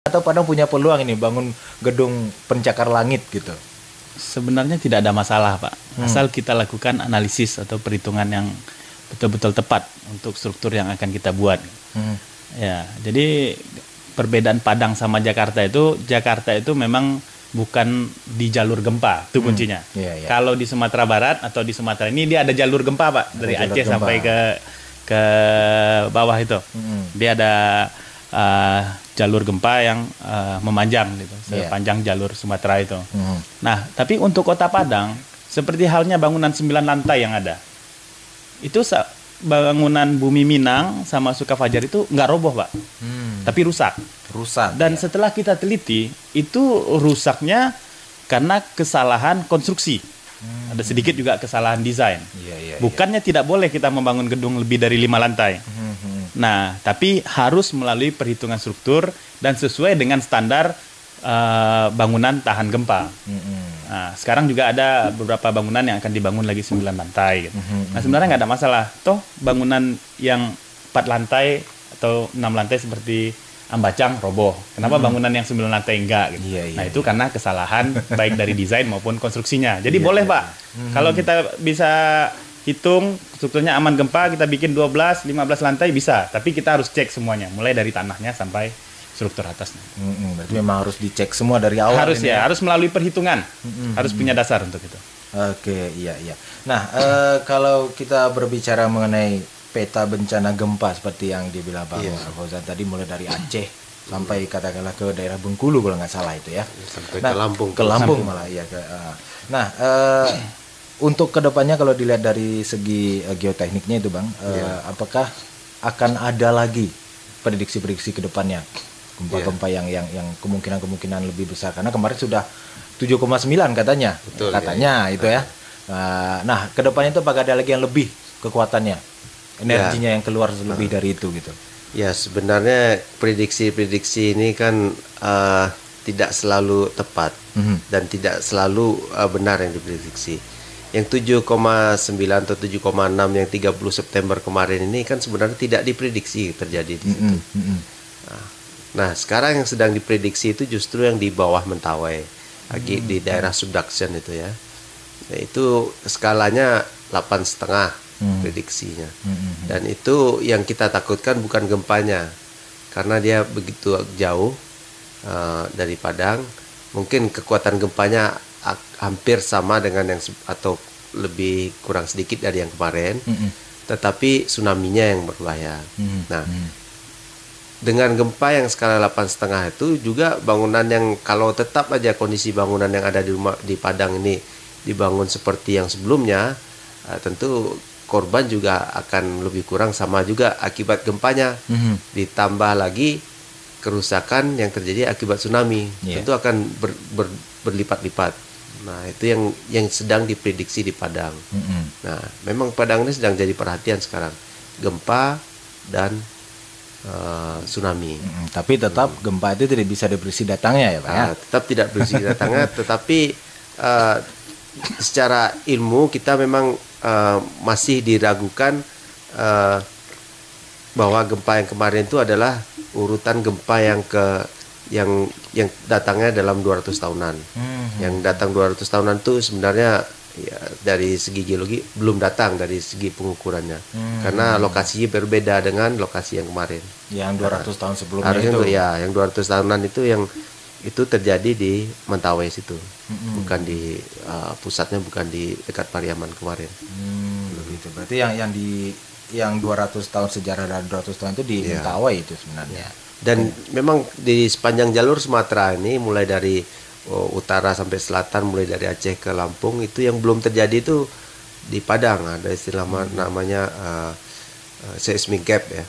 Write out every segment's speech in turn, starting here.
Atau Padang punya peluang ini bangun gedung pencakar langit gitu? Sebenarnya tidak ada masalah, Pak. Asal kita lakukan analisis atau perhitungan yang betul-betul tepat untuk struktur yang akan kita buat. Ya, jadi perbedaan Padang sama Jakarta itu memang bukan di jalur gempa, itu kuncinya. Kalau di Sumatera Barat atau di Sumatera ini dia ada jalur gempa, Pak, dari Aceh sampai ke bawah itu. Dia ada jalur gempa yang memanjang gitu, sepanjang jalur Sumatera itu. Nah, tapi untuk Kota Padang, seperti halnya bangunan 9 lantai yang ada, itu bangunan Bumi Minang sama Sukafajar itu nggak roboh, Pak, tapi rusak. Dan setelah kita teliti, itu rusaknya karena kesalahan konstruksi. Ada sedikit juga kesalahan desain. Bukannya tidak boleh kita membangun gedung lebih dari 5 lantai. Nah, tapi harus melalui perhitungan struktur dan sesuai dengan standar bangunan tahan gempa. Nah, sekarang juga ada beberapa bangunan yang akan dibangun lagi 9 lantai. Gitu. Nah, sebenarnya nggak ada masalah. Toh bangunan yang 4 lantai atau 6 lantai seperti Ambacang roboh. Kenapa bangunan yang 9 lantai enggak? Gitu. Nah, itu karena kesalahan baik dari desain maupun konstruksinya. Jadi boleh, Pak. Kalau kita bisa hitung strukturnya aman gempa, kita bikin 12, 15 lantai bisa. Tapi kita harus cek semuanya, mulai dari tanahnya sampai struktur atasnya. Berarti memang harus dicek semua dari awal. Harus harus melalui perhitungan. Harus punya dasar untuk itu. Oke, iya. Nah, kalau kita berbicara mengenai peta bencana gempa seperti yang dibilang Bang Fauzan tadi, mulai dari Aceh sampai katakanlah ke daerah Bengkulu kalau nggak salah itu ya. Sampai ke Lampung. Ke Lampung malah ya. Untuk kedepannya kalau dilihat dari segi geotekniknya itu Bang, apakah akan ada lagi prediksi-prediksi kedepannya gempa-gempa yang kemungkinan lebih besar, karena kemarin sudah 7,9 katanya. Betul, itu ya. Nah, kedepannya itu apakah ada lagi yang lebih kekuatannya, energinya yang keluar lebih dari itu gitu? Ya, sebenarnya prediksi-prediksi ini kan tidak selalu tepat dan tidak selalu benar yang diprediksi. Yang 7,9 atau 7,6 yang 30 September kemarin ini kan sebenarnya tidak diprediksi terjadi di situ. Nah, sekarang yang sedang diprediksi itu justru yang di bawah Mentawai, lagi di daerah subduction itu ya. Nah, itu skalanya 8,5 prediksinya. Dan itu yang kita takutkan bukan gempanya, karena dia begitu jauh dari Padang. Mungkin kekuatan gempanya hampir sama dengan yang atau lebih kurang sedikit dari yang kemarin, tetapi tsunami-nya yang berbahaya. Nah, dengan gempa yang skala 8,5 itu juga bangunan yang kalau tetap aja kondisi bangunan yang ada di Padang ini dibangun seperti yang sebelumnya, tentu korban juga akan lebih kurang sama juga akibat gempanya. Ditambah lagi kerusakan yang terjadi akibat tsunami, tentu akan berlipat-lipat. Nah, itu yang sedang diprediksi di Padang. Nah, memang Padang ini sedang jadi perhatian sekarang, gempa dan tsunami. Tapi tetap gempa itu tidak bisa diprediksi datangnya ya Pak? Tetap tidak prediksi datangnya, tetapi secara ilmu kita memang masih diragukan bahwa gempa yang kemarin itu adalah urutan gempa yang datangnya dalam 200 tahunan. Yang datang 200 tahunan itu sebenarnya ya, dari segi geologi belum datang dari segi pengukurannya. Karena lokasinya berbeda dengan lokasi yang kemarin. Yang 200 tahun sebelumnya harusnya itu. Ya, yang 200 tahunan itu terjadi di Mentawai situ. Bukan di pusatnya, bukan di dekat Pariaman kemarin. Begitu. Berarti yang 200 tahun sejarah dan 200 tahun itu di Mentawai itu sebenarnya. Dan memang di sepanjang jalur Sumatera ini, mulai dari utara sampai selatan, mulai dari Aceh ke Lampung, itu yang belum terjadi itu di Padang. Ada istilah namanya seismic gap ya.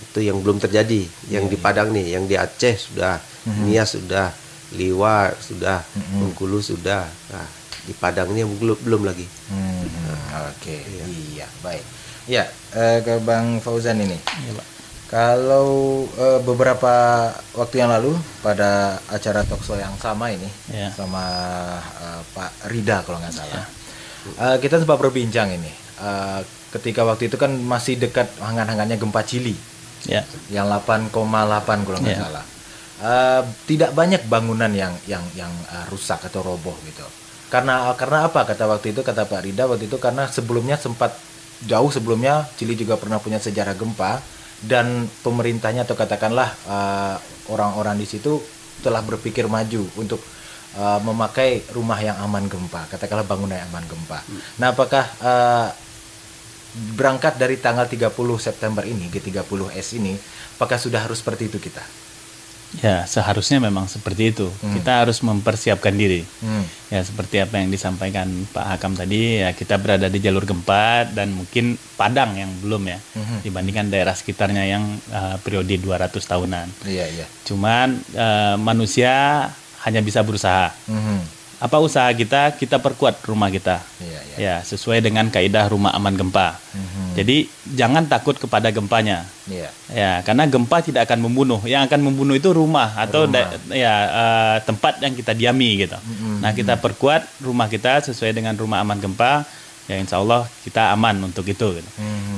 Itu yang belum terjadi. Yang di Padang nih, yang di Aceh sudah, Nias sudah, Liwa sudah, Bengkulu sudah. Nah, di Padang ini belum lagi. Oke. Iya, baik. Ya, ke Bang Fauzan ini. Iya, Pak. Kalau beberapa waktu yang lalu pada acara talkshow yang sama ini sama Pak Rida kalau nggak salah, kita sempat berbincang ini. Ketika waktu itu kan masih dekat hangat-hangatnya gempa Chili, yang 8,8 kalau nggak salah. tidak banyak bangunan yang rusak atau roboh gitu. Karena apa kata Pak Rida waktu itu, karena sebelumnya jauh sebelumnya Chili juga pernah punya sejarah gempa, dan pemerintahnya atau katakanlah orang-orang di situ telah berpikir maju untuk memakai rumah yang aman gempa, katakanlah bangunan yang aman gempa. Nah, apakah berangkat dari tanggal 30 September ini, G30S ini, apakah sudah harus seperti itu kita? Ya, seharusnya memang seperti itu. Kita harus mempersiapkan diri. Ya, seperti apa yang disampaikan Pak Hakam tadi, ya kita berada di jalur gempa dan mungkin Padang yang belum ya, dibandingkan daerah sekitarnya yang periode 200 tahunan. Iya, iya. Cuman manusia hanya bisa berusaha. Apa usaha kita? Kita perkuat rumah kita. Iya, iya. Ya, sesuai dengan kaidah rumah aman gempa. Jadi jangan takut kepada gempanya. Iya. Ya, karena gempa tidak akan membunuh. Yang akan membunuh itu rumah atau tempat yang kita diami gitu. Nah, kita perkuat rumah kita sesuai dengan rumah aman gempa. Ya, insya Allah kita aman untuk itu. Gitu.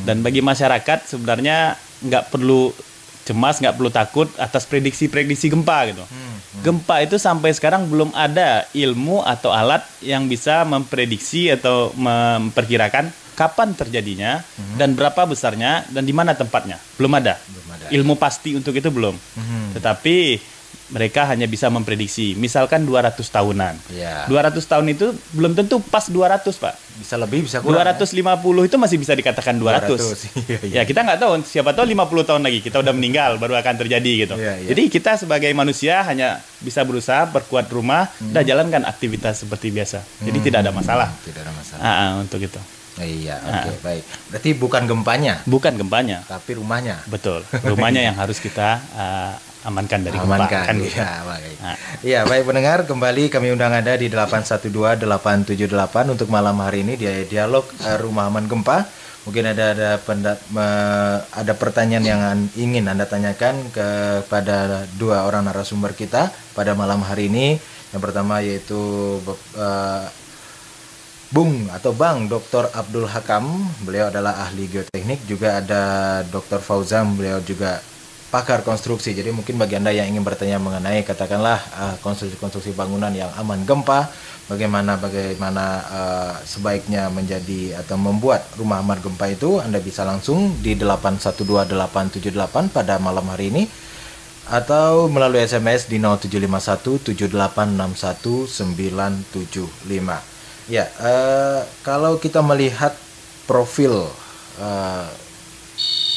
Dan bagi masyarakat sebenarnya nggak perlu cemas, nggak perlu takut atas prediksi-prediksi gempa gitu. Gempa itu sampai sekarang belum ada ilmu atau alat yang bisa memprediksi atau memperkirakan kapan terjadinya dan berapa besarnya dan di mana tempatnya. Belum ada. Ilmu pasti untuk itu belum. Tetapi mereka hanya bisa memprediksi. Misalkan 200 tahunan. Ya. 200 tahun itu belum tentu pas 200, Pak. Bisa lebih, bisa kurang. 250 itu masih bisa dikatakan 200. Ya, kita nggak tahu. Siapa tahu 50 tahun lagi kita udah meninggal baru akan terjadi gitu. Jadi kita sebagai manusia hanya bisa berusaha perkuat rumah dan jalankan aktivitas seperti biasa. Jadi tidak ada masalah. Tidak ada masalah. Untuk itu. Iya, oke, baik. Berarti bukan gempanya. Bukan gempanya. Tapi rumahnya. Betul. Rumahnya yang harus kita amankan dari gempa. Kan gitu. Baik. Iya, baik pendengar, kembali kami undang Anda di 812-878 untuk malam hari ini di dialog Rumah Aman Gempa. Mungkin ada pertanyaan yang ingin Anda tanyakan kepada dua orang narasumber kita pada malam hari ini. Yang pertama yaitu Bung atau Bang Dr. Abdul Hakam, beliau adalah ahli geoteknik. Juga ada Dr. Fauzan, beliau juga pakar konstruksi. Jadi mungkin bagi Anda yang ingin bertanya mengenai katakanlah konstruksi bangunan yang aman gempa, bagaimana sebaiknya menjadi atau membuat rumah aman gempa itu, Anda bisa langsung di 812-878 pada malam hari ini, atau melalui SMS di 0751786195. Ya, kalau kita melihat profil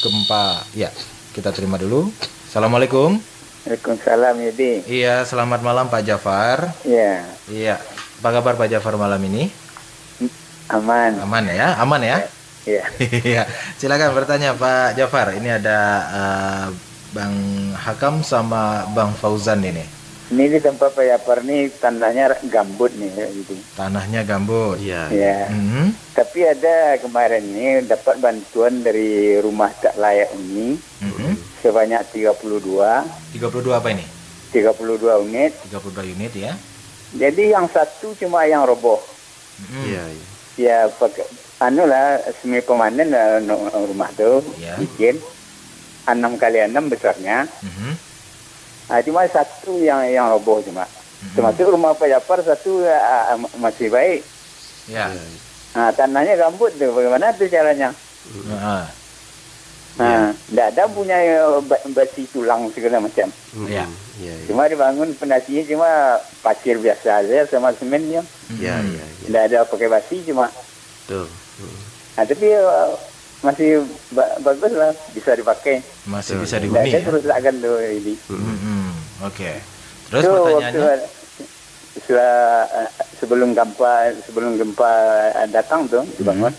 gempa, ya kita terima dulu. Assalamualaikum. Waalaikumsalam, Yudi. Iya, selamat malam Pak Jafar. Iya. Iya, apa kabar Pak Jafar malam ini? Aman. Aman ya, aman ya. Iya. Iya, silakan bertanya Pak Jafar. Ini ada Bang Hakam sama Bang Fauzan ini. Ini di tempat Pak Jafar nih tanahnya gambut nih gitu. Tanahnya gambut. Iya. Ya. Tapi ada kemarin nih dapat bantuan dari rumah tak layak ini sebanyak 32. 32 apa ini? 32 unit. 32 unit ya. Jadi yang satu cuma yang roboh. Iya. Ya pakai semi permanen rumah tuh bikin 6x6 besarnya. Cuma satu yang roboh cuma. Termasuk rumah Pak Jafar satu masih baik. Ya. Tanahnya gambut tuh, bagaimana tuh caranya? Tidak ada punya besi tulang segala macam. Ya. Cuma dibangun pondasinya cuma pasir biasa aja sama semennya. Tidak ada pakai besi cuma. Tuh. Tapi masih bagus lah, bisa dipakai. Masih bisa dihuni ya? Kerusakan tuh ini. Oke. Terus pertanyaannya? Sebelum gempa datang tuh dibangun.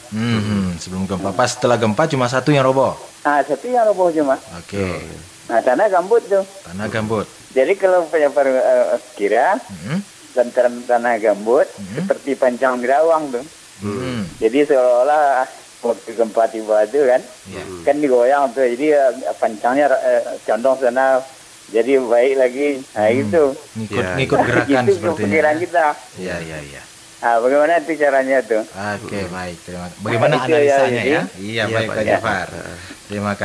Sebelum gempa. Pas setelah gempa cuma satu yang roboh? Satu yang roboh cuma. Oke. Tanah gambut tuh. Tanah gambut. Jadi kalau kira tanah gambut seperti pancang Dirawang tuh. Jadi seolah-olah waktu gempa tiba itu kan digoyang tuh, jadi pancangnya condong sana, jadi baik lagi. Itu ngikut gerakan itu sepertinya. Pikiran kita. Iya. Bagaimana itu caranya tuh? Oke, baik. Terima kasih. Bagaimana analisanya ya? Iya, baik Pak Jafar. Terima kasih.